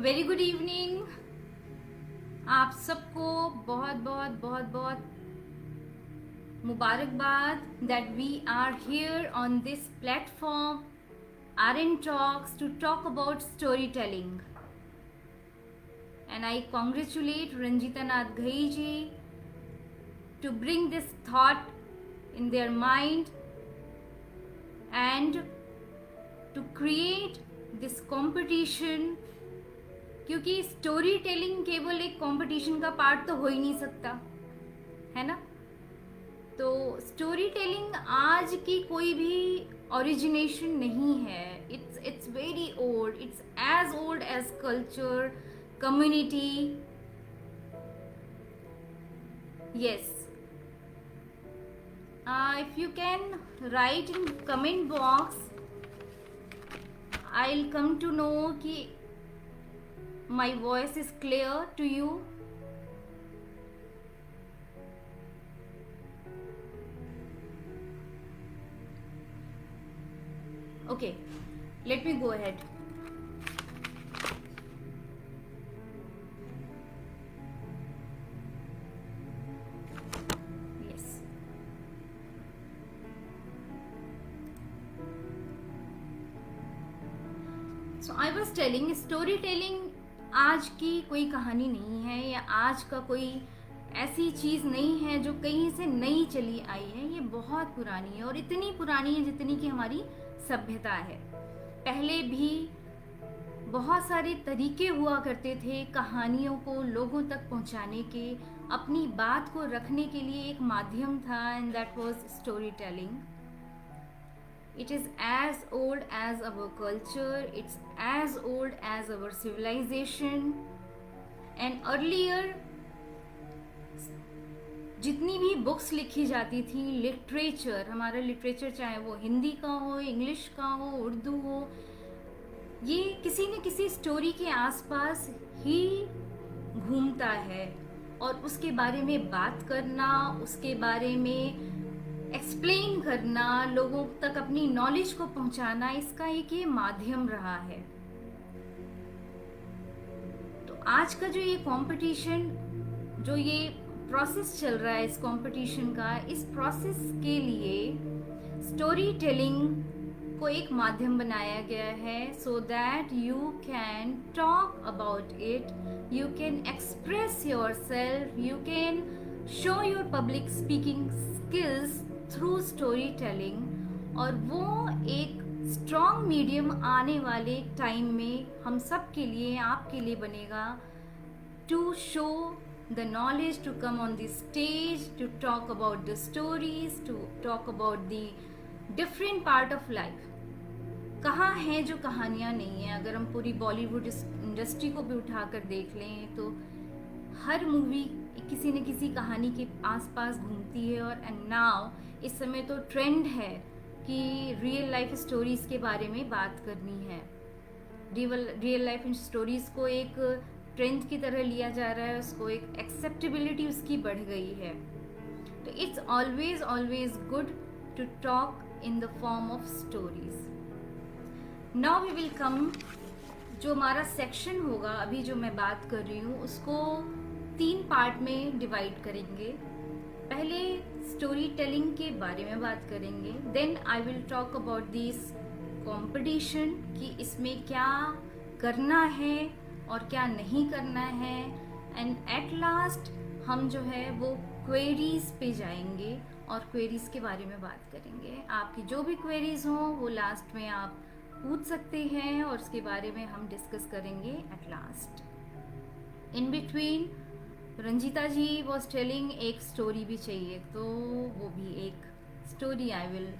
Very good evening. आप सबको बहुत बहुत बहुत बहुत मुबारकबाद that we are here on this platform are in talks to talk about story telling, and I congratulate Ranjita Nath Ghai ji to bring this thought in their mind and to create this competition, क्योंकि story telling केवल एक competition का part तो हो ही नहीं सकता, है ना। तो स्टोरी टेलिंग आज की कोई भी ओरिजिनेशन नहीं है। It's very old, it's as old as culture, community. Yes, if you can write in comment box, I'll come to know कि my voice is clear to you. Okay, let me go ahead. Yes. So I was telling, story telling आज की कोई कहानी नहीं है, या आज का कोई ऐसी चीज़ नहीं है जो कहीं से नई चली आई है। ये बहुत पुरानी है, और इतनी पुरानी है जितनी कि हमारी सभ्यता है। पहले भी बहुत सारे तरीके हुआ करते थे कहानियों को लोगों तक पहुंचाने के, अपनी बात को रखने के लिए एक माध्यम था, and that was story telling. It is as old as our culture, it's as old as our civilization. And earlier जितनी भी बुक्स लिखी जाती थी, लिटरेचर, हमारा लिटरेचर चाहे वो हिंदी का हो, इंग्लिश का हो, उर्दू हो, ये किसी न किसी स्टोरी के आसपास ही घूमता है, और उसके बारे में बात करना, उसके बारे में एक्सप्लेन करना, लोगों तक अपनी नॉलेज को पहुंचाना, इसका एक ये माध्यम रहा है. तो आज का जो ये कंपटीशन, जो ये प्रोसेस चल रहा है इस कंपटीशन का, इस प्रोसेस के लिए स्टोरी टेलिंग को एक माध्यम बनाया गया है, so that you can talk about it, you can express your self, you can show your public speaking skills through story telling. और वो एक स्ट्रॉन्ग मीडियम आने वाले टाइम में हम सब के लिए, आपके लिए बनेगा, to show the knowledge, to come on the stage, to talk about the stories, to talk about the different part of life. कहाँ हैं जो कहानियाँ नहीं हैं? अगर हम पूरी बॉलीवुड इंडस्ट्री को भी उठाकर देख लें तो हर मूवी किसी न किसी कहानी के आसपास घूमती है. और एंड नाउ इस समय तो ट्रेंड है कि रियल लाइफ स्टोरीज के बारे में बात करनी है. रियल लाइफ स्टोरीज को एक ट्रेंड की तरह लिया जा रहा है, उसको एक एक्सेप्टेबिलिटी उसकी बढ़ गई है. तो it's always always good to talk in the form of stories. Now we will come, जो हमारा सेक्शन होगा, अभी जो मैं बात कर रही हूँ उसको 3 पार्ट में डिवाइड करेंगे. पहले स्टोरी टेलिंग के बारे में बात करेंगे, then I will talk about this competition, कि इसमें क्या करना है और क्या नहीं करना है, एंड एट लास्ट हम जो है वो क्वेरीज पे जाएंगे और क्वेरीज के बारे में बात करेंगे. आपकी जो भी क्वेरीज हो वो लास्ट में आप पूछ सकते हैं, और उसके बारे में हम डिस्कस करेंगे at last. In between Ranjita ji was telling एक स्टोरी भी चाहिए, तो वो भी एक स्टोरी आई विल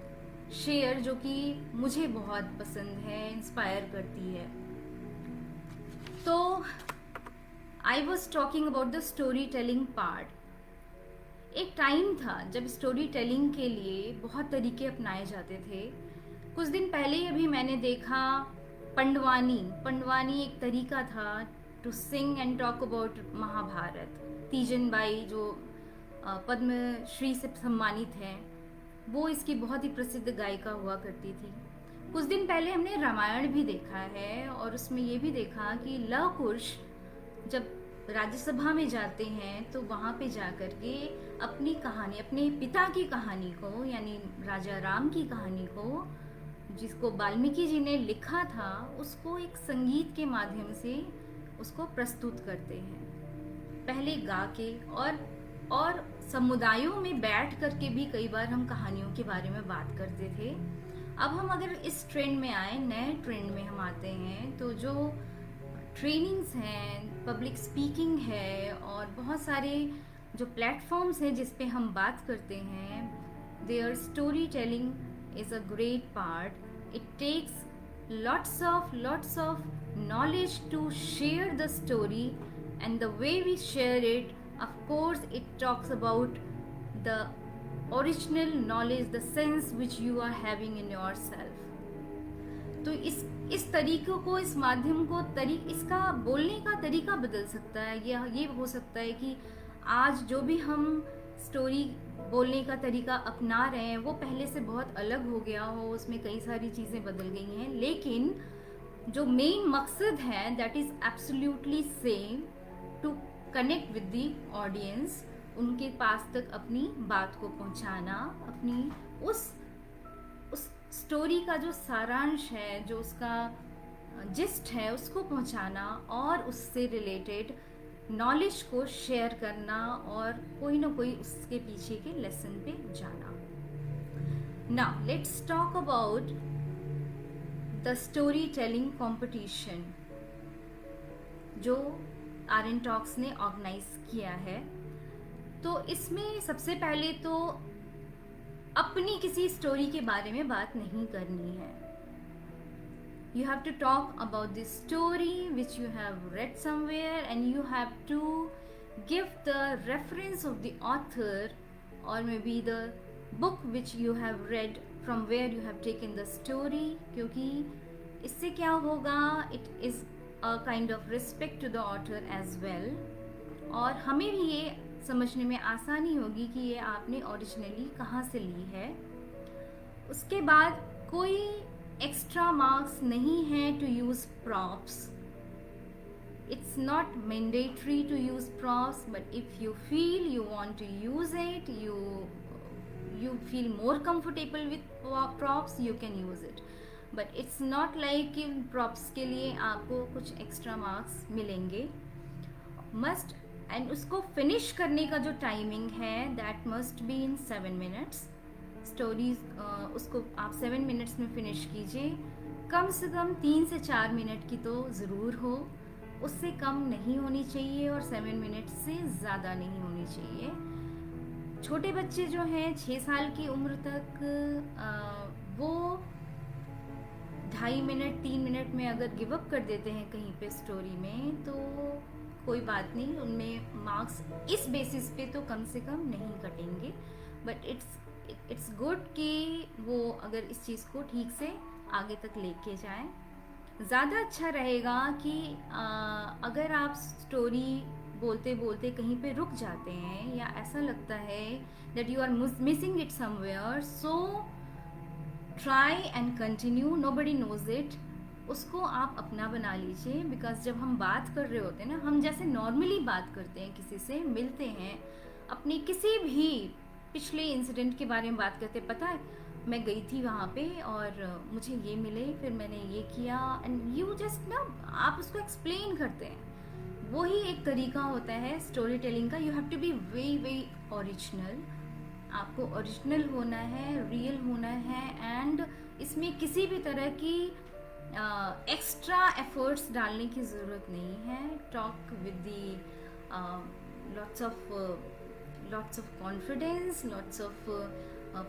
शेयर, जो कि मुझे बहुत पसंद है, इंस्पायर करती है. तो I was talking about the story telling part. एक टाइम था जब स्टोरी टेलिंग के लिए बहुत तरीके अपनाए जाते थे. कुछ दिन पहले ही अभी मैंने देखा पंडवानी एक तरीका था to sing and talk about Mahabharat. Teejan Bai जो पद्मश्री से सम्मानित हैं, वो इसकी बहुत ही प्रसिद्ध गायिका हुआ करती थी. कुछ दिन पहले हमने रामायण भी देखा है और उसमें ये भी देखा कि लव कुश जब राज्यसभा में जाते हैं तो वहाँ पे जाकर के अपनी कहानी, अपने पिता की कहानी को, यानी राजा राम की कहानी को, जिसको वाल्मीकि जी ने लिखा था, उसको एक संगीत के माध्यम से उसको प्रस्तुत करते हैं, पहले गा के। और समुदायों में बैठ करके भी कई बार हम कहानियों के बारे में बात करते थे। अब हम अगर इस ट्रेंड में आए, नए ट्रेंड में हम आते हैं, तो जो ट्रेनिंग्स हैं, पब्लिक स्पीकिंग है और बहुत सारे जो प्लेटफॉर्म्स हैं जिस पे हम बात करते हैं, there story telling is a great part. It takes lots of knowledge to share the story, and the way we share it, of course it talks about the original knowledge, the sense which you are having in yourself. तो इस तरीकों को, इस माध्यम को, इसका बोलने का तरीका बदल सकता है। ये हो सकता है कि आज जो भी हम स्टोरी बोलने का तरीका अपना रहे हैं वो पहले से बहुत अलग हो गया हो, उसमें कई सारी चीज़ें बदल गई हैं, लेकिन जो मेन मकसद है that is absolutely same, to connect with the audience, उनके पास तक अपनी बात को पहुंचाना, अपनी उस स्टोरी का जो सारांश है, जो उसका जिस्ट है, उसको पहुंचाना और उससे रिलेटेड नॉलेज को शेयर करना और कोई ना कोई उसके पीछे के लेसन पे जाना। Now let's talk about the story telling competition जो आर्यन टॉक्स ने ऑर्गेनाइज किया है। तो इसमें सबसे पहले तो अपनी किसी स्टोरी के बारे में बात नहीं करनी है। You have to talk about the story which you have read somewhere, and you have to give the reference of the author or maybe the book which you have read from where you have taken the story, क्योंकि इससे क्या होगा, it is a kind of respect to the author as well, और हमें भी ये समझने में आसानी होगी कि ये आपने ओरिजिनली कहाँ से ली है। उसके बाद कोई एक्स्ट्रा मार्क्स नहीं है to use props. It's not mandatory to use props, but if you feel you want to use it, you feel more comfortable with props, you can use it, but it's not like कि props के लिए आपको कुछ extra marks मिलेंगे। Must and उसको finish करने का जो टाइमिंग है that must be in 7 minutes। Stories उसको आप 7 minutes में फिनिश कीजिए। कम से कम 3 से 4 मिनट की तो ज़रूर हो, उससे कम नहीं होनी चाहिए और 7 minutes से ज़्यादा नहीं होनी चाहिए। छोटे बच्चे जो हैं 6 साल की उम्र तक, वो 2.5 मिनट 3 मिनट में अगर गिव अप कर देते हैं कहीं पे स्टोरी में तो कोई बात नहीं, उनमें मार्क्स इस बेसिस पे तो कम से कम नहीं कटेंगे। बट इट्स गुड कि वो अगर इस चीज़ को ठीक से आगे तक लेके जाएं। ज़्यादा अच्छा रहेगा कि अगर आप स्टोरी बोलते बोलते कहीं पे रुक जाते हैं या ऐसा लगता है that you are missing it somewhere, so try and continue, nobody knows it. उसको आप अपना बना लीजिए, बिकॉज जब हम बात कर रहे होते हैं ना, हम जैसे नॉर्मली बात करते हैं, किसी से मिलते हैं, अपने किसी भी पिछले इंसिडेंट के बारे में बात करते हैं, पता है मैं गई थी वहाँ पे और मुझे ये मिले, फिर मैंने ये किया, एंड यू जस्ट ना आप उसको एक्सप्लेन करते हैं। वही एक तरीका होता है स्टोरी टेलिंग का। You have to be very very original. आपको ओरिजिनल होना है, रियल होना है, एंड इसमें किसी भी तरह की एक्स्ट्रा एफर्ट्स डालने की ज़रूरत नहीं है। Talk with the lots of confidence, lots of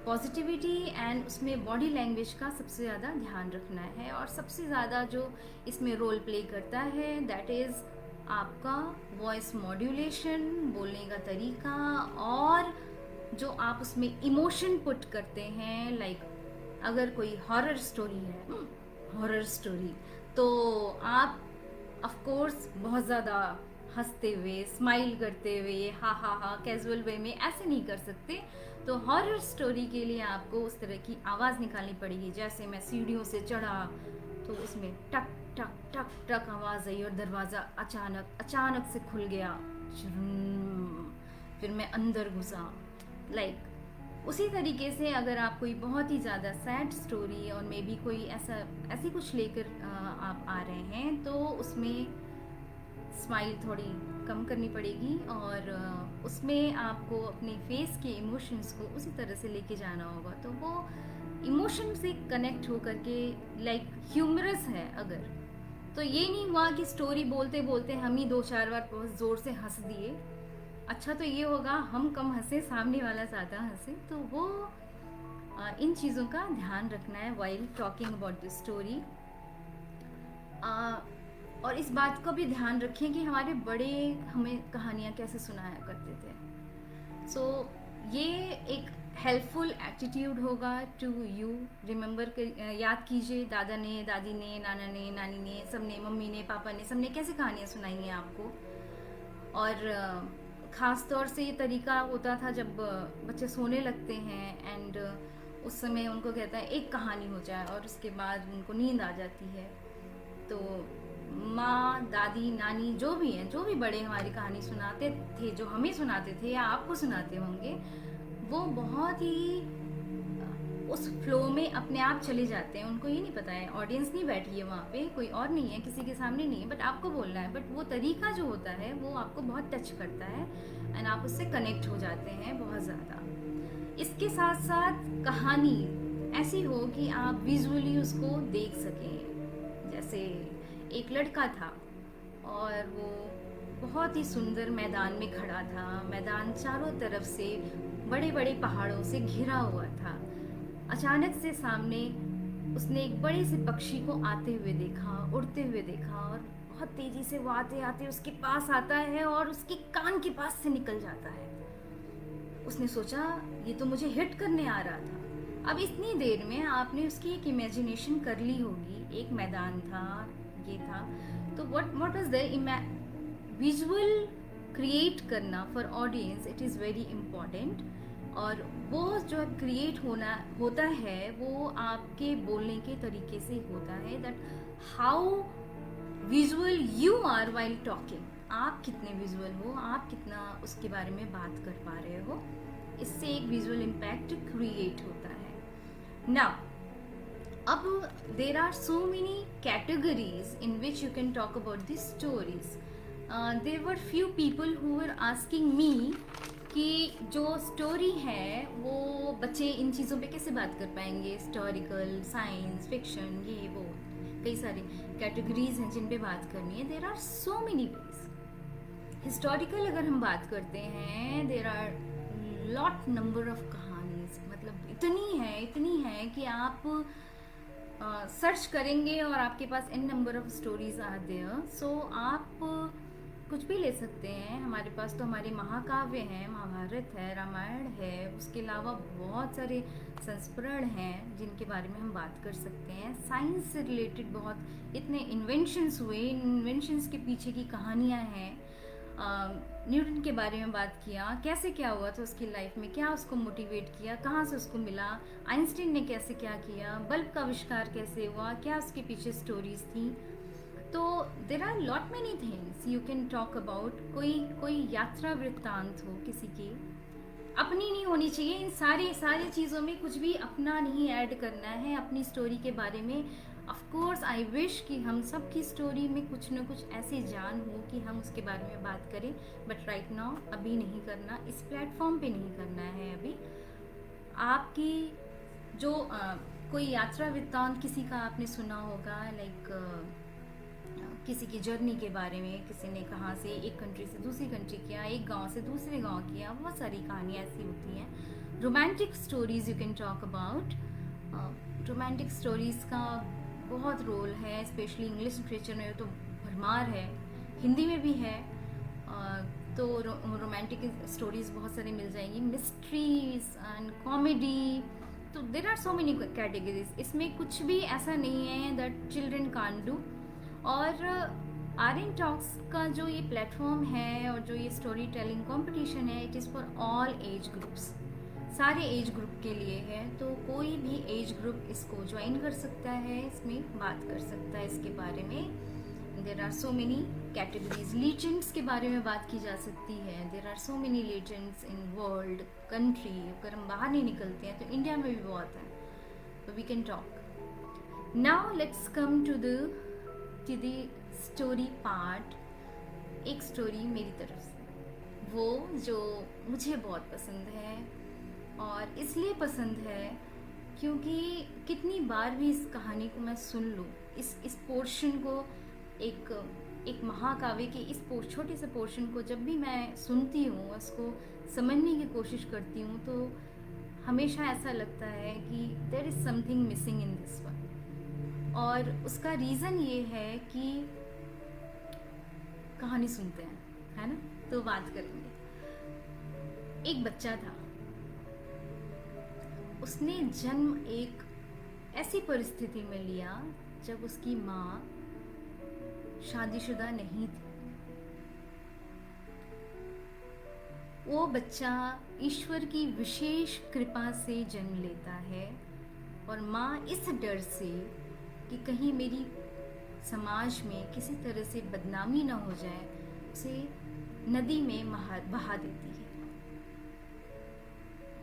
positivity, and उसमें बॉडी लैंग्वेज का सबसे ज़्यादा ध्यान रखना है। और सबसे ज़्यादा जो इसमें रोल प्ले करता है दैट इज़ आपका वॉइस मॉड्यूलेशन, बोलने का तरीका, और जो आप उसमें इमोशन पुट करते हैं। लाइक अगर कोई हॉरर स्टोरी है, हॉरर स्टोरी, तो आप ऑफ कोर्स बहुत ज़्यादा हंसते हुए, स्माइल करते हुए, हा हा हा कैजुअल वे में ऐसे नहीं कर सकते। तो हॉरर स्टोरी के लिए आपको उस तरह की आवाज़ निकालनी पड़ेगी। जैसे मैं सीढ़ियों से चढ़ा तो उसमें टक टक टक टक आवाज़ आई और दरवाज़ा अचानक अचानक से खुल गया। शुर्रुम। फिर मैं अंदर घुसा। उसी तरीके से अगर आप कोई बहुत ही ज़्यादा सैड स्टोरी और मे बी कोई ऐसी कुछ लेकर आप आ रहे हैं, तो उसमें स्माइल थोड़ी कम करनी पड़ेगी और उसमें आपको अपने फेस के इमोशंस को उसी तरह से लेके जाना होगा। तो वो इमोशन से कनेक्ट होकर के ह्यूमरस है अगर, तो ये नहीं हुआ कि स्टोरी बोलते बोलते हम ही 2-4 बार बहुत ज़ोर से हंस दिए। अच्छा तो ये होगा हम कम हंसे, सामने वाला ज़्यादा हंसे। तो वो इन चीज़ों का ध्यान रखना है while talking about the story. और इस बात को भी ध्यान रखें कि हमारे बड़े हमें कहानियाँ कैसे सुनाया करते थे। सो ये एक हेल्पफुल एटीट्यूड होगा टू यू। रिमेंबर कर, याद कीजिए दादा ने, दादी ने, नाना ने, नानी ने, सबने, मम्मी ने, पापा ने, सबने कैसे कहानियाँ सुनाई हैं आपको। और ख़ास तौर से ये तरीका होता था जब बच्चे सोने लगते हैं एंड उस समय उनको कहता है एक कहानी हो जाए और उसके बाद उनको नींद आ जाती है। तो माँ, दादी, नानी जो भी हैं, जो भी बड़े हमारी कहानी सुनाते थे, जो हमें सुनाते थे या आपको सुनाते होंगे, वो बहुत ही उस फ्लो में अपने आप चले जाते हैं। उनको ये नहीं पता है, ऑडियंस नहीं बैठी है वहाँ पे, कोई और नहीं है, किसी के सामने नहीं है, बट आपको बोलना है। बट वो तरीका जो होता है वो आपको बहुत टच करता है एंड आप उससे कनेक्ट हो जाते हैं बहुत ज़्यादा। इसके साथ साथ कहानी ऐसी हो कि आप विजुअली उसको देख सकें। जैसे एक लड़का था और वो बहुत ही सुंदर मैदान में खड़ा था। मैदान चारों तरफ से बड़े बड़े पहाड़ों से घिरा हुआ था। अचानक से सामने उसने एक बड़े से पक्षी को आते हुए देखा, उड़ते हुए देखा, और बहुत तेजी से वो आते आते उसके पास आता है और उसके कान के पास से निकल जाता है। उसने सोचा ये तो मुझे हिट करने आ रहा था। अब इतनी देर में आपने उसकी एक इमेजिनेशन कर ली होगी, एक मैदान था, ये था। तो what was the visual create करना for audience, it is very important. और वो जो क्रिएट होता है वो आपके बोलने के तरीके से होता है, that how visual you are while talking. आप कितने विजुअल हो, आप कितना उसके बारे में बात कर पा रहे हो, इससे एक विजुअल इम्पैक्ट क्रिएट होता है। नाउ अब there are so many categories in which you can talk about these stories. There were few people who were asking me कि जो स्टोरी है वो बच्चे इन चीज़ों पे कैसे बात कर पाएंगे, हिस्टोरिकल, साइंस फिक्शन, ये वो कई सारी कैटेगरीज हैं जिन पे बात करनी है। There are so many ways. Historical अगर हम बात करते हैं, there are lot number of कहानीज, मतलब इतनी है कि आप सर्च करेंगे और आपके पास in number of stories are there. So आप कुछ भी ले सकते हैं। हमारे पास तो हमारे महाकाव्य हैं, महाभारत है, रामायण है, उसके अलावा बहुत सारे संस्करण हैं जिनके बारे में हम बात कर सकते हैं। साइंस से रिलेटेड बहुत इतने इन्वेंशंस हुए, इन्वेंशंस के पीछे की कहानियाँ हैं। न्यूटन के बारे में बात किया, कैसे क्या हुआ था उसकी लाइफ में, क्या उसको मोटिवेट किया, कहाँ से उसको मिला, आइंस्टीन ने कैसे क्या किया, बल्ब का आविष्कार कैसे हुआ, क्या उसके पीछे स्टोरीज थी। तो there are lot many things you can talk about. कोई यात्रा वृत्तांत हो किसी की, अपनी नहीं होनी चाहिए। इन सारी चीज़ों में कुछ भी अपना नहीं ऐड करना है अपनी स्टोरी के बारे में। ऑफ कोर्स आई विश कि हम सब की स्टोरी में कुछ न कुछ ऐसी जान हो कि हम उसके बारे में बात करें, बट राइट नाउ अभी नहीं करना, इस प्लेटफॉर्म पे नहीं करना है अभी। आपकी जो कोई यात्रा वृत्तांत किसी का आपने सुना होगा, किसी की जर्नी के बारे में, किसी ने कहाँ से एक कंट्री से दूसरी कंट्री किया, एक गांव से दूसरे गांव किया, बहुत सारी कहानियाँ ऐसी होती हैं। Romantic stories you can talk about. Romantic stories का बहुत रोल है, स्पेशली इंग्लिश लिटरेचर में तो भरमार है, हिंदी में भी है। तो रोमांटिक स्टोरीज़ बहुत सारी मिल जाएंगी, मिस्ट्रीज एंड कॉमेडी। तो there are so many categories. इसमें कुछ भी ऐसा नहीं है दैट चिल्ड्रन कांट डू। और आर्यन टॉक्स का जो ये प्लेटफॉर्म है और जो ये स्टोरी टेलिंग कॉम्पिटिशन है, it is for all age groups, सारे एज ग्रुप के लिए है। तो कोई भी एज ग्रुप इसको ज्वाइन कर सकता है, इसमें बात कर सकता है इसके बारे में। There are so many categories. Legends के बारे में बात की जा सकती है। There are so many legends in world country. अगर हम बाहर नहीं निकलते हैं तो इंडिया में भी बहुत है, तो we can talk. Now let's come to the story part. एक स्टोरी मेरी तरफ से, वो जो मुझे बहुत पसंद है, और इसलिए पसंद है क्योंकि कितनी बार भी इस कहानी को मैं सुन लूँ, इस पोर्शन को, एक महाकाव्य के इस छोटे से पोर्शन को जब भी मैं सुनती हूँ, उसको समझने की कोशिश करती हूँ, तो हमेशा ऐसा लगता है कि there is something missing in this one. और उसका रीज़न ये है कि कहानी सुनते हैं, है ना, तो बात करेंगे। एक बच्चा था, उसने जन्म एक ऐसी परिस्थिति में लिया जब उसकी माँ शादीशुदा नहीं थी। वो बच्चा ईश्वर की विशेष कृपा से जन्म लेता है, और माँ इस डर से कि कहीं मेरी समाज में किसी तरह से बदनामी ना हो जाए, उसे नदी में बहा देती है।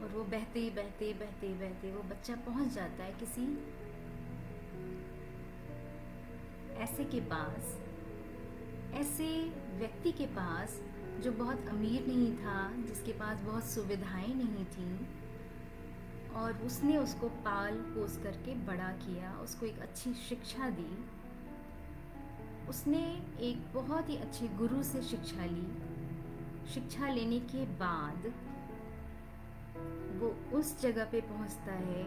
और वो बहते बहते बहते बहते वो बच्चा पहुंच जाता है किसी ऐसे व्यक्ति के पास जो बहुत अमीर नहीं था, जिसके पास बहुत सुविधाएं नहीं थी, और उसने उसको पाल पोस करके बड़ा किया, उसको एक अच्छी शिक्षा दी। उसने एक बहुत ही अच्छे गुरु से शिक्षा ली। शिक्षा लेने के बाद वो उस जगह पे पहुंचता है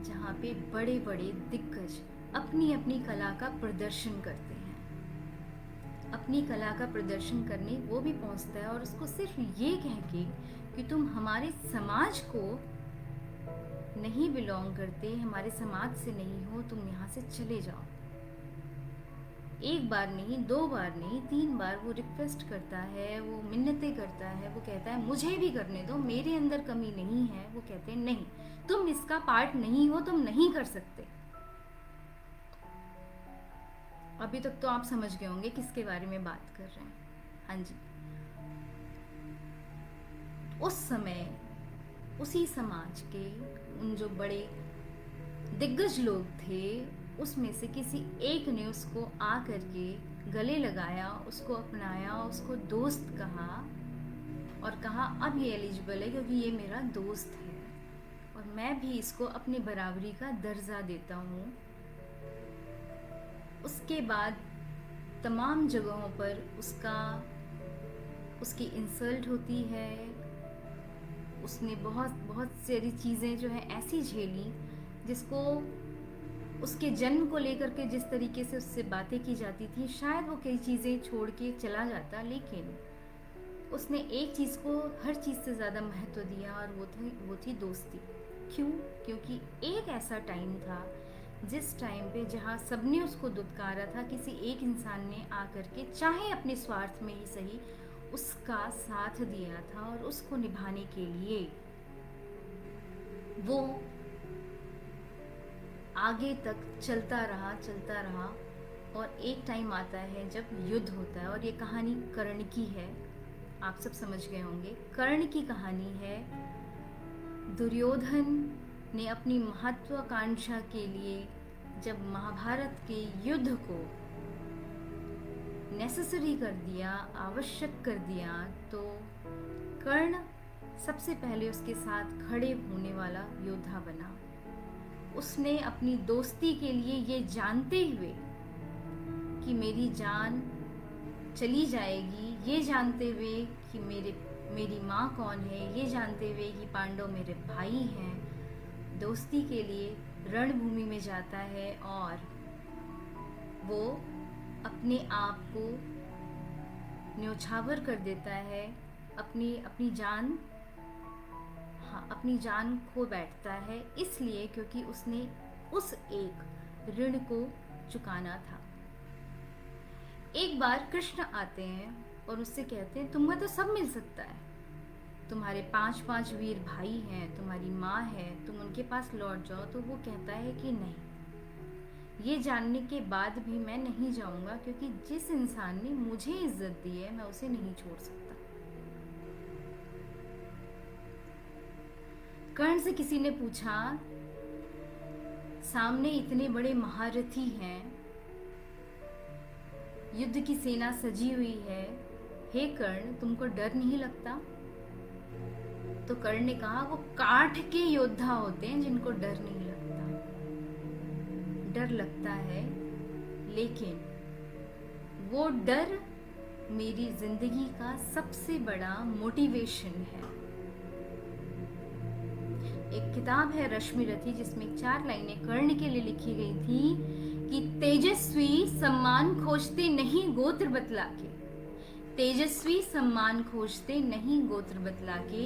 जहाँ पे बड़े बड़े दिग्गज अपनी अपनी कला का प्रदर्शन करते हैं। अपनी कला का प्रदर्शन करने वो भी पहुंचता है, और उसको सिर्फ ये कह के कि तुम हमारे समाज को नहीं बिलोंग करते, हमारे समाज से नहीं हो, तुम यहाँ से चले जाओ। एक बार नहीं, 2 बार नहीं, 3 बार वो रिक्वेस्ट करता है, वो मिन्नतें करता है, वो कहता है मुझे भी करने दो, मेरे अंदर कमी नहीं है। वो कहते हैं नहीं, तुम इसका पार्ट नहीं हो, तुम नहीं कर सकते। अभी तक तो आप समझ गए होंगे किसके बारे में बात कर रहे हैं। हाँ जी, उस समय उसी समाज के उन जो बड़े दिग्गज लोग थे, उसमें से किसी एक ने उसको आ करके गले लगाया, उसको अपनाया, उसको दोस्त कहा, और कहा अब ये एलिजिबल है क्योंकि ये मेरा दोस्त है, और मैं भी इसको अपनी बराबरी का दर्जा देता हूँ। उसके बाद तमाम जगहों पर उसकी इंसल्ट होती है। उसने बहुत बहुत सारी चीज़ें जो है ऐसी झेली, जिसको उसके जन्म को लेकर के जिस तरीके से उससे बातें की जाती थी, शायद वो कई चीज़ें छोड़ के चला जाता, लेकिन उसने एक चीज़ को हर चीज़ से ज़्यादा महत्व दिया, और वो थी दोस्ती। क्यों? क्योंकि एक ऐसा टाइम था जिस टाइम पे जहाँ सबने उसको दुत्कारा था, किसी एक इंसान ने आकर के, चाहे अपने स्वार्थ में ही सही, उसका साथ दिया था, और उसको निभाने के लिए वो आगे तक चलता रहा। और एक टाइम आता है जब युद्ध होता है, और ये कहानी कर्ण की है, आप सब समझ गए होंगे। कर्ण की कहानी है। दुर्योधन ने अपनी महत्वाकांक्षा के लिए जब महाभारत के युद्ध को नेसेसरी कर दिया, आवश्यक कर दिया, तो कर्ण सबसे पहले उसके साथ खड़े होने वाला योद्धा बना। उसने अपनी दोस्ती के लिए, ये जानते हुए कि मेरी जान चली जाएगी, ये जानते हुए कि मेरी माँ कौन है, ये जानते हुए कि पांडव मेरे भाई हैं, दोस्ती के लिए रणभूमि में जाता है, और वो अपने आप को न्योछावर कर देता है, अपनी जान खो बैठता है, इसलिए क्योंकि उसने उस एक ऋण को चुकाना था। एक बार कृष्ण आते हैं और उससे कहते हैं तुम्हें तो सब मिल सकता है, तुम्हारे 5 वीर भाई हैं, तुम्हारी माँ है, तुम उनके पास लौट जाओ। तो वो कहता है कि नहीं, ये जानने के बाद भी मैं नहीं जाऊंगा, क्योंकि जिस इंसान ने मुझे इज्जत दी है मैं उसे नहीं छोड़ सकता। कर्ण से किसी ने पूछा, सामने इतने बड़े महारथी हैं, युद्ध की सेना सजी हुई है, हे कर्ण तुमको डर नहीं लगता? तो कर्ण ने कहा, वो काठ के योद्धा होते हैं जिनको डर नहीं लगता। डर लगता है, लेकिन वो डर मेरी जिंदगी का सबसे बड़ा मोटिवेशन है। एक किताब है रश्मि रथी, जिसमें 4 लाइनें कर्ण के लिए लिखी गई थी कि तेजस्वी सम्मान खोजते नहीं गोत्र बतला के, तेजस्वी सम्मान खोजते नहीं गोत्र बतला के,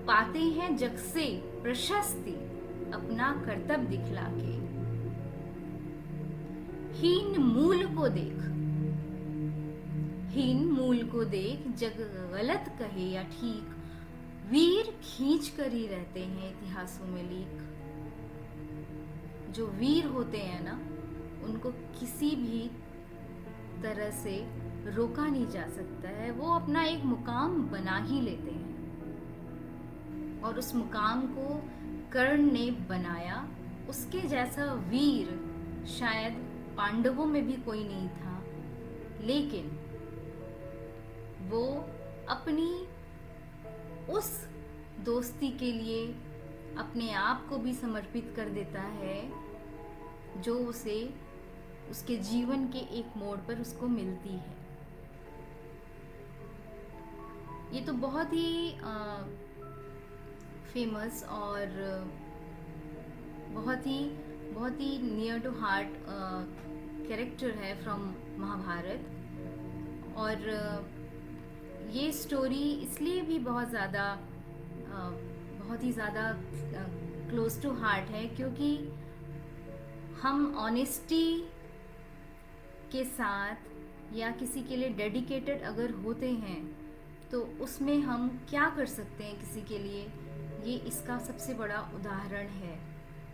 पाते हैं जग से प्रशस्ति अपना कर्तव्य दिखला के। हीन मूल को देख, हीन मूल को देख, जग गलत कहे या ठीक, वीर खींच कर ही रहते हैं इतिहासों में लीक। जो वीर होते हैं ना, उनको किसी भी तरह से रोका नहीं जा सकता है, वो अपना एक मुकाम बना ही लेते हैं। और उस मुकाम को कर्ण ने बनाया। उसके जैसा वीर शायद पांडवों में भी कोई नहीं था, लेकिन वो अपनी उस दोस्ती के लिए अपने आप को भी समर्पित कर देता है, जो उसे उसके जीवन के एक मोड़ पर उसको मिलती है। ये तो बहुत ही फेमस और बहुत ही नियर टू हार्ट कैरेक्टर है फ्रॉम महाभारत। और ये स्टोरी इसलिए भी बहुत ही ज़्यादा क्लोज टू हार्ट है, क्योंकि हम ऑनेस्टी के साथ या किसी के लिए डेडिकेटेड अगर होते हैं तो उसमें हम क्या कर सकते हैं किसी के लिए, ये इसका सबसे बड़ा उदाहरण है।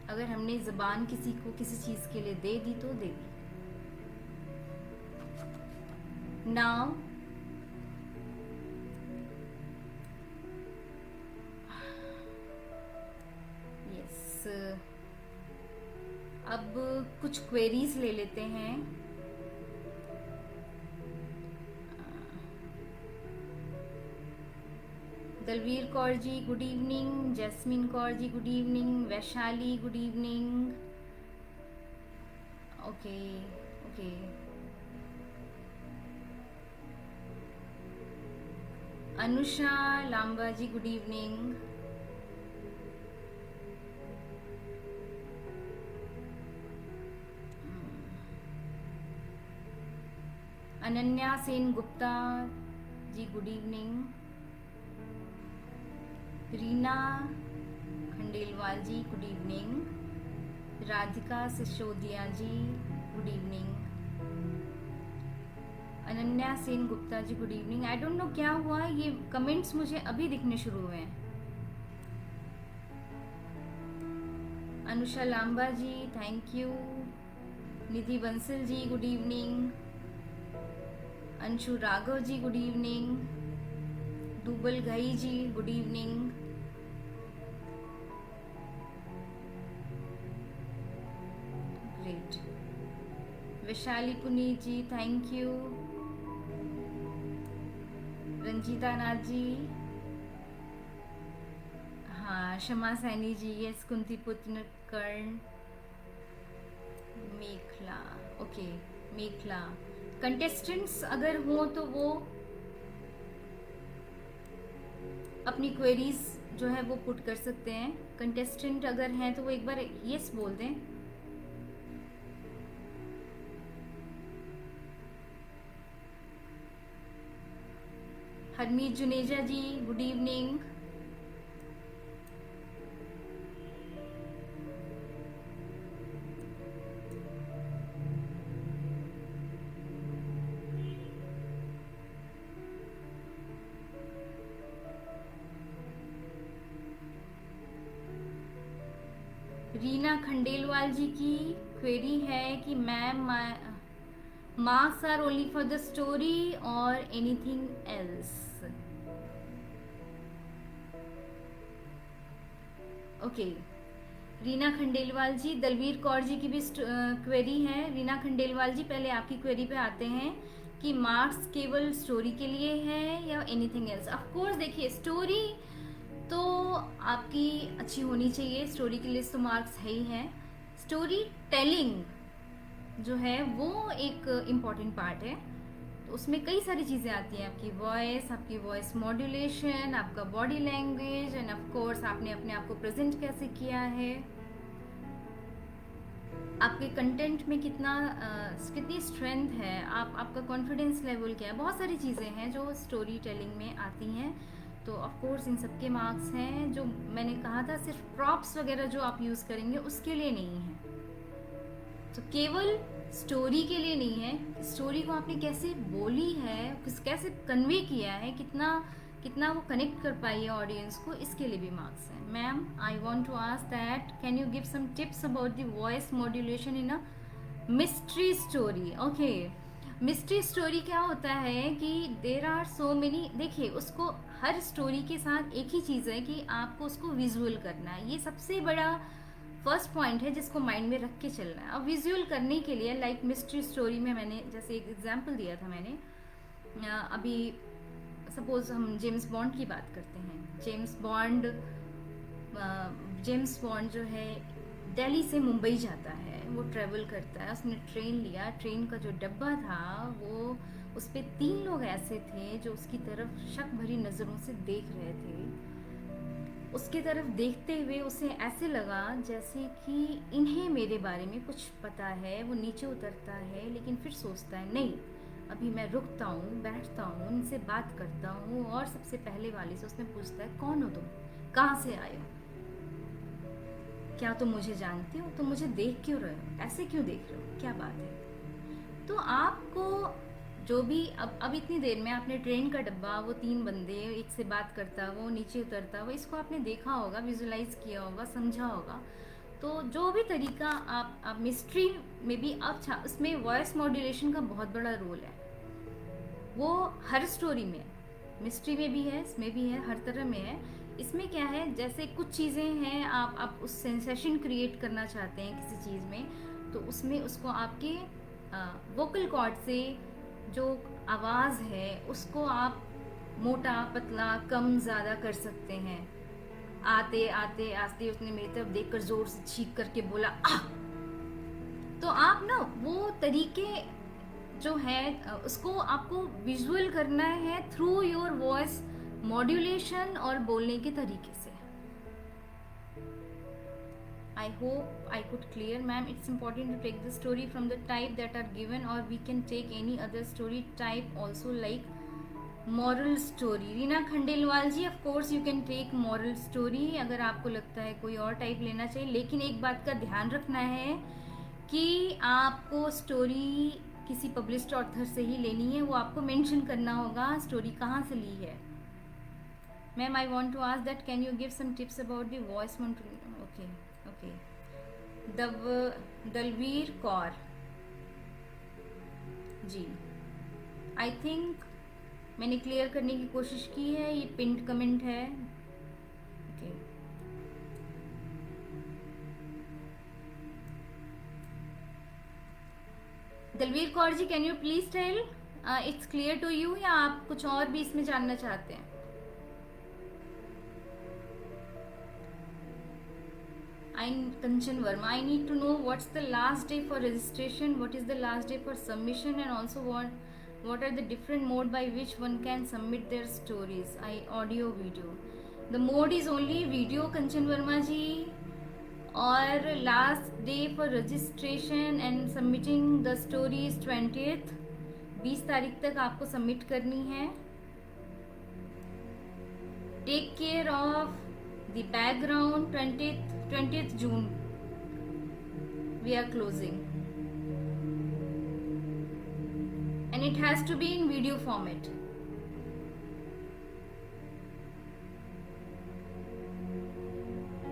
अगर हमने ज़बान किसी को किसी चीज़ के लिए दे दी तो दे दी। नाउ यस, अब कुछ क्वेरीज ले लेते हैं। Dalveer Kaur ji good evening, Jasmine Kaur ji good evening, Vaishali good evening. Okay okay, Anusha Lamba ji good evening. Ananya Sen Gupta ji good evening. Reena Khandelwal ji good evening. Radhika Sisodia ji good evening. Ananya Sen Gupta ji good evening. I don't know क्या हुआ, ये कमेंट्स मुझे अभी दिखने शुरू हुए हैं। Anusha Lamba ji thank you. Nidhi Bansal ji good evening. Anshu Raghav ji good evening. Dubal Ghai ji good evening. Great. Vaishali Puneet ji thank you. Ranjita Nath ji, हाँ शमा सैनी जी, यस। कुंती पुत्र कर्ण। मेखला, ओके मेखला। कंटेस्टेंट्स अगर हो तो वो अपनी क्वेरीज जो है वो पुट कर सकते हैं। कंटेस्टेंट अगर हैं तो वो एक बार यस बोल दें। Harmeet Juneja ji good evening. रीना खंडेलवाल जी की क्वेरी है कि ma'am marks are only for the story और anything else. Okay, Reena Khandelwal ji, Dalveer Kaur ji की भी क्वेरी है। रीना खंडेलवाल जी, पहले आपकी क्वेरी पे आते हैं कि मार्क्स केवल स्टोरी के लिए है या एनीथिंग एल्स। ऑफ कोर्स देखिए, स्टोरी तो आपकी अच्छी होनी चाहिए, स्टोरी के लिए तो मार्क्स है ही है। स्टोरी टेलिंग जो है वो एक इम्पॉर्टेंट पार्ट है। तो उसमें कई सारी चीज़ें आती हैं, आपकी वॉइस मॉड्यूलेशन, आपका body language, end of course आपने अपने आप को प्रेजेंट कैसे किया है, आपके कंटेंट में कितनी स्ट्रेंथ है, आपका कॉन्फिडेंस लेवल क्या है। बहुत सारी चीज़ें हैं जो स्टोरी टेलिंग में आती हैं। तो ऑफ कोर्स इन सबके मार्क्स हैं। जो मैंने कहा था सिर्फ प्रॉप्स वगैरह जो आप यूज़ करेंगे उसके लिए नहीं है, तो केवल स्टोरी के लिए नहीं है। स्टोरी को आपने कैसे बोली है, कैसे कन्वे किया है, कितना कितना वो कनेक्ट कर पाई है ऑडियंस को, इसके लिए भी मार्क्स हैं। Ma'am, I want to ask that can you give some tips about the voice modulation in a mystery story. Okay, mystery story क्या होता है कि देर आर सो मेनी, देखिए उसको हर स्टोरी के साथ एक ही चीज़ है कि आपको उसको विजुअल करना है। ये सबसे बड़ा फर्स्ट पॉइंट है जिसको माइंड में रख के चलना है। अब विजुअल करने के लिए लाइक मिस्ट्री स्टोरी में मैंने जैसे एक एग्जांपल दिया था मैंने, अभी सपोज हम जेम्स बॉन्ड की बात करते हैं। जेम्स बॉन्ड जो है दिल्ली से मुंबई जाता है, वो ट्रेवल करता है, उसने ट्रेन लिया। ट्रेन का जो डब्बा था वो उस पर 3 लोग ऐसे थे जो उसकी तरफ शक भरी नज़रों से देख रहे थे। उसकी तरफ देखते हुए उसे ऐसे लगा जैसे कि इन्हें मेरे बारे में कुछ पता है। वो नीचे उतरता है लेकिन फिर सोचता है नहीं, अभी मैं रुकता हूँ, बैठता हूँ, उनसे बात करता हूँ। और सबसे पहले वाले से उसने पूछता है, कौन हो तुम, कहाँ से आए हो, क्या तुम मुझे जानते हो, तुम मुझे देख क्यों रहे हो, ऐसे क्यों देख रहे हो, क्या बात है। तो आपको जो भी अब इतनी देर में आपने ट्रेन का डब्बा, वो 3 बंदे, एक से बात करता, वो नीचे उतरता, वो इसको आपने देखा होगा, विजुलाइज किया होगा, समझा होगा। तो जो भी तरीका आप मिस्ट्री में भी आप उसमें वॉइस मॉड्यूलेशन का बहुत बड़ा रोल है। वो हर स्टोरी में, मिस्ट्री में भी है, इसमें भी है, हर तरह में है। इसमें क्या है, जैसे कुछ चीज़ें हैं, आप उस सेंसेशन क्रिएट करना चाहते हैं किसी चीज़ में, तो उसमें उसको आपके वोकल कॉर्ड से जो आवाज़ है उसको आप मोटा पतला कम ज़्यादा कर सकते हैं। आते आते आते उसने मेरी तरफ देखकर जोर से चीख करके बोला आ! तो आप ना वो तरीके जो है उसको आपको विजुअल करना है थ्रू योर वॉइस मॉड्यूलेशन और बोलने के तरीके से। I hope I could clear, ma'am. It's important to take the story from the type that are given, or we can take any other story type also, like moral story. Reena Khandelwal ji, of course you can take moral story अगर आपको लगता है कोई और type लेना चाहिए। लेकिन एक बात का ध्यान रखना है कि आपको स्टोरी किसी पब्लिश्ड ऑथर से ही लेनी है, वो आपको मेंशन करना होगा स्टोरी कहाँ से ली है। Ma'am, I want to ask that can you give some tips about the voice modulation. Okay okay, Dalveer Kaur ji, I think मैंने क्लियर करने की कोशिश की है। ये पिंड कमेंट है। Okay, Dalveer Kaur ji, can you please tell it's clear to you, या आप कुछ और भी इसमें जानना चाहते हैं? Kanchan Verma, I need to know what's the last day for registration, what is the last day for submission, and also what are the different mode by which one can submit their stories, audio, video. The mode is only video, Kanchan Verma ji, और last day for registration and submitting the story is 20th, 20 तारीख तक आपको submit करनी है। Take care of the background. 20th June we are closing, and it has to be in video format.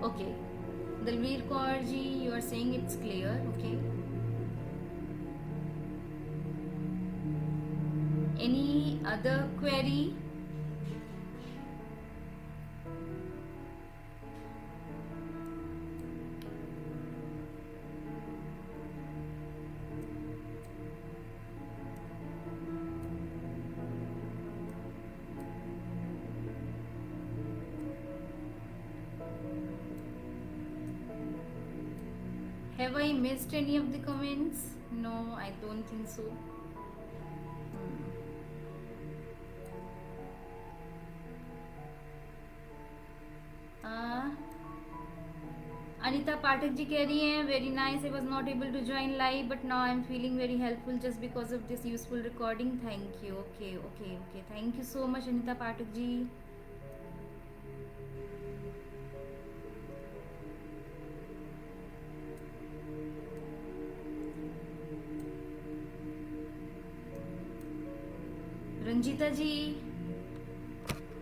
Okay, Dalveer Kaur ji, you are saying it's clear. Okay. Any other query? Have I missed any of the comments? No, I don't think so. Anita Pathak ji कह रही हैं very nice. I was not able to join live, but now I'm feeling very helpful just because of this useful recording. Thank you. Okay. Thank you so much, Anita Pathak ji. Ranjita ji,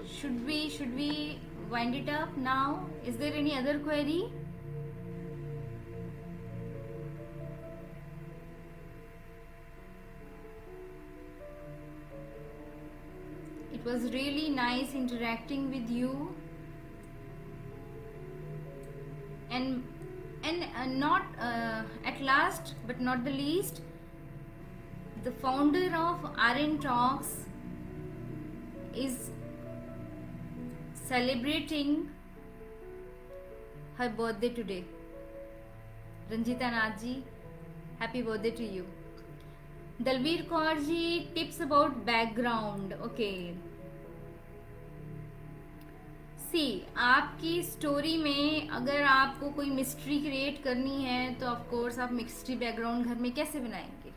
should we wind it up now? Is there any other query? It was really nice interacting with you, and not at last but not the least, the founder of RN Talks is celebrating her birthday today. Ranjita Nath ji, happy birthday to you. Dalveer Kaur ji, tips about background. Okay. सी, आपकी story में अगर आपको कोई mystery create करनी है तो of course आप mystery background घर में कैसे बनाएंगे,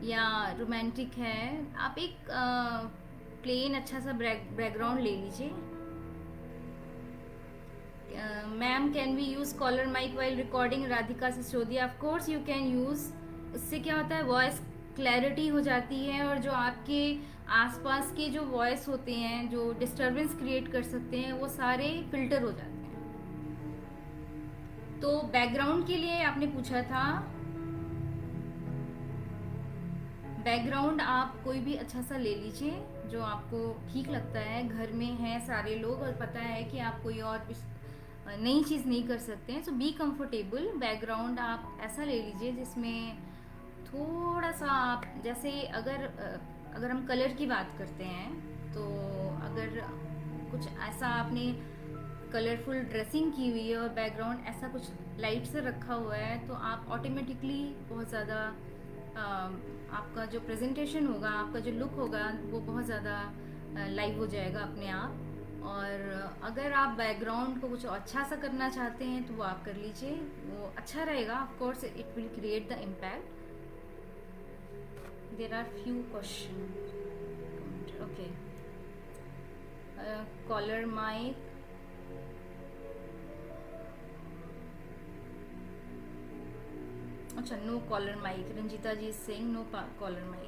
या रोमांटिक है, आप एक प्लेन अच्छा सा बैकग्राउंड ले लीजिए. Ma'am, can we use collar mic while recording? Radhika Sisodia, of course you can use. उससे क्या होता है, वॉइस क्लैरिटी हो जाती है, और जो आपके आसपास के जो वॉइस होते हैं जो डिस्टरबेंस क्रिएट कर सकते हैं वो सारे फिल्टर हो जाते हैं. तो बैकग्राउंड के लिए आपने पूछा था, बैकग्राउंड आप कोई भी अच्छा सा ले लीजिए जो आपको ठीक लगता है. घर में हैं सारे लोग और पता है कि आप कोई और नई चीज़ नहीं कर सकते हैं, सो बी कंफर्टेबल. बैकग्राउंड आप ऐसा ले लीजिए जिसमें थोड़ा सा आप, जैसे अगर हम कलर की बात करते हैं तो अगर कुछ ऐसा आपने कलरफुल ड्रेसिंग की हुई है और बैकग्राउंड ऐसा कुछ लाइट से रखा हुआ है तो आप ऑटोमेटिकली बहुत ज़्यादा आपका जो प्रेजेंटेशन होगा, आपका जो लुक होगा वो बहुत ज़्यादा लाइव हो जाएगा अपने आप. और अगर आप बैकग्राउंड को कुछ अच्छा सा करना चाहते हैं तो वो आप कर लीजिए, वो अच्छा रहेगा. Of course it will create the impact. There are few questions. Okay. Caller mic. अच्छा, no caller mic. Ranjita ji is saying no caller mic.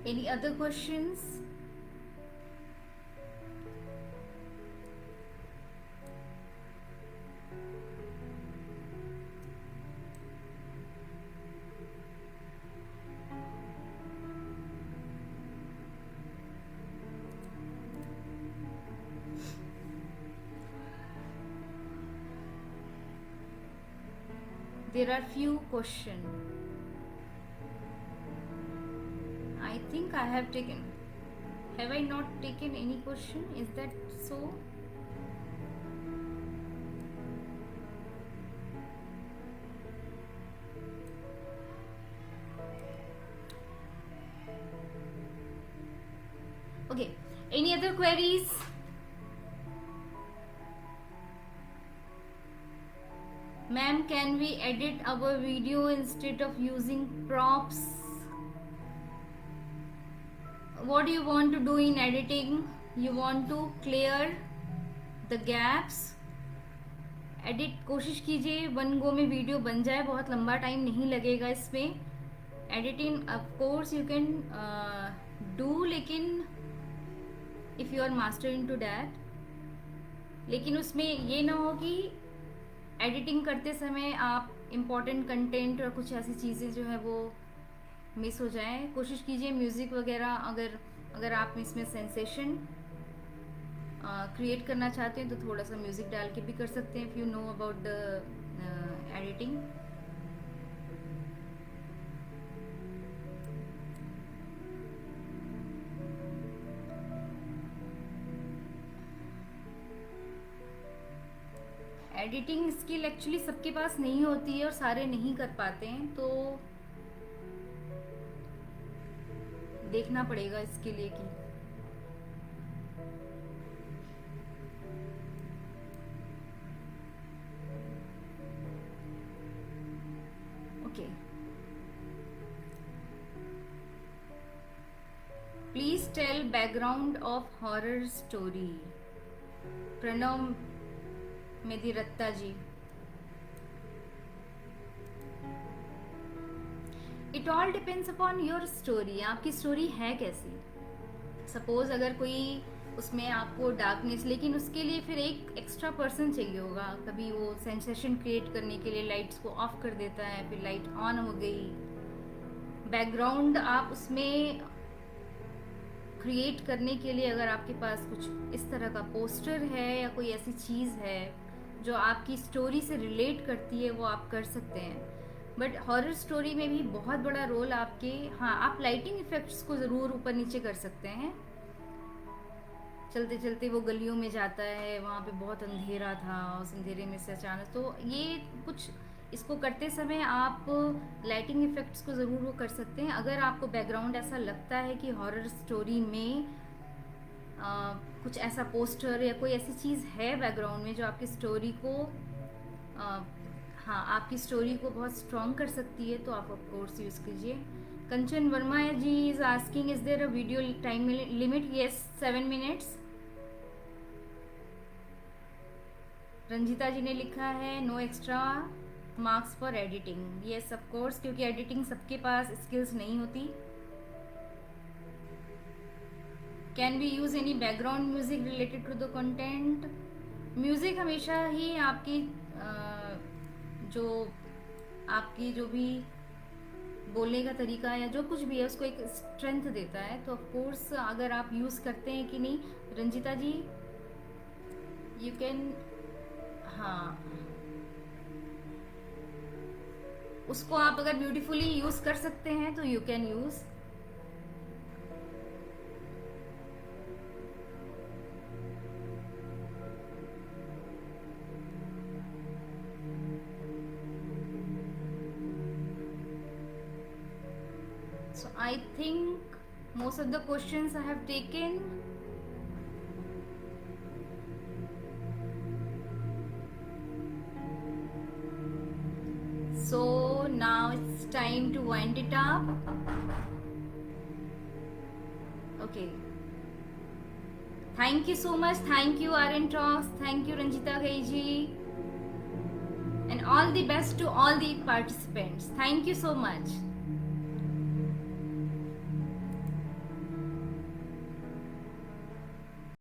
Any other questions? There are few questions. I think I have taken. Have I not taken any question? Is that so? Okay. Any other queries? Ma'am, can we edit our video instead of using props? What do you want to do in editing? You want to clear the gaps. Edit कोशिश कीजिए one go में video बन जाए, बहुत लंबा time नहीं लगेगा इसमें. Editing of course you can do, लेकिन if you are master in to that. लेकिन उसमें ये ना हो कि एडिटिंग करते समय आप इम्पॉर्टेंट कंटेंट और कुछ ऐसी चीज़ें जो है वो मिस हो जाएं. कोशिश कीजिए म्यूज़िक वगैरह, अगर आप इसमें सेंसेशन क्रिएट करना चाहते हैं तो थोड़ा सा म्यूज़िक डाल के भी कर सकते हैं, if you know about the editing. Editing skill actually सबके पास नहीं होती है और सारे नहीं कर पाते हैं, तो देखना पड़ेगा इसके लिए कि Please tell background of horror story. Pranav Mediratta ji. It all depends upon your story. आपकी स्टोरी है कैसी. सपोज अगर कोई उसमें आपको डार्कनेस, लेकिन उसके लिए फिर एक एक्स्ट्रा पर्सन चाहिए होगा. कभी वो सेंसेशन क्रिएट करने के लिए लाइट्स को ऑफ कर देता है, फिर लाइट ऑन हो गई. बैकग्राउंड आप उसमें क्रिएट करने के लिए अगर आपके पास कुछ इस तरह का पोस्टर है या कोई ऐसी चीज़ है जो आपकी स्टोरी से रिलेट करती है, वो आप कर सकते हैं. बट हॉरर स्टोरी में भी बहुत बड़ा रोल आपके, हाँ, आप लाइटिंग इफेक्ट्स को ज़रूर ऊपर नीचे कर सकते हैं. चलते चलते वो गलियों में जाता है, वहाँ पे बहुत अंधेरा था, उस अंधेरे में से अचानक, तो ये कुछ इसको करते समय आप लाइटिंग इफेक्ट्स को ज़रूर वो कर सकते हैं. अगर आपको बैकग्राउंड ऐसा लगता है कि हॉरर स्टोरी में कुछ ऐसा पोस्टर या कोई ऐसी चीज़ है बैकग्राउंड में जो आपकी स्टोरी को हाँ, आपकी स्टोरी को बहुत स्ट्रॉन्ग कर सकती है, तो आप ऑफ कोर्स यूज़ कीजिए. Kanchan Verma ji is asking, is there a video time limit? Yes, 7 minutes. Ranjita ji ने लिखा है no extra marks for editing. Yes of course, क्योंकि एडिटिंग सबके पास स्किल्स नहीं होती. Can we use any background music related to the content? Music हमेशा ही आपकी जो भी बोलने का तरीका या जो कुछ भी है उसको एक स्ट्रेंथ देता है. तो ऑफ कोर्स अगर आप यूज करते हैं कि नहीं, रंजिता जी, यू कैन, हाँ, उसको आप अगर ब्यूटीफुली यूज कर सकते हैं तो you can use. So I think most of the questions I have taken. So now it's time to wind it up. Okay. Thank you so much. Thank you RN Talks. Thank you Ranjita Gaiji. And all the best to all the participants. Thank you so much.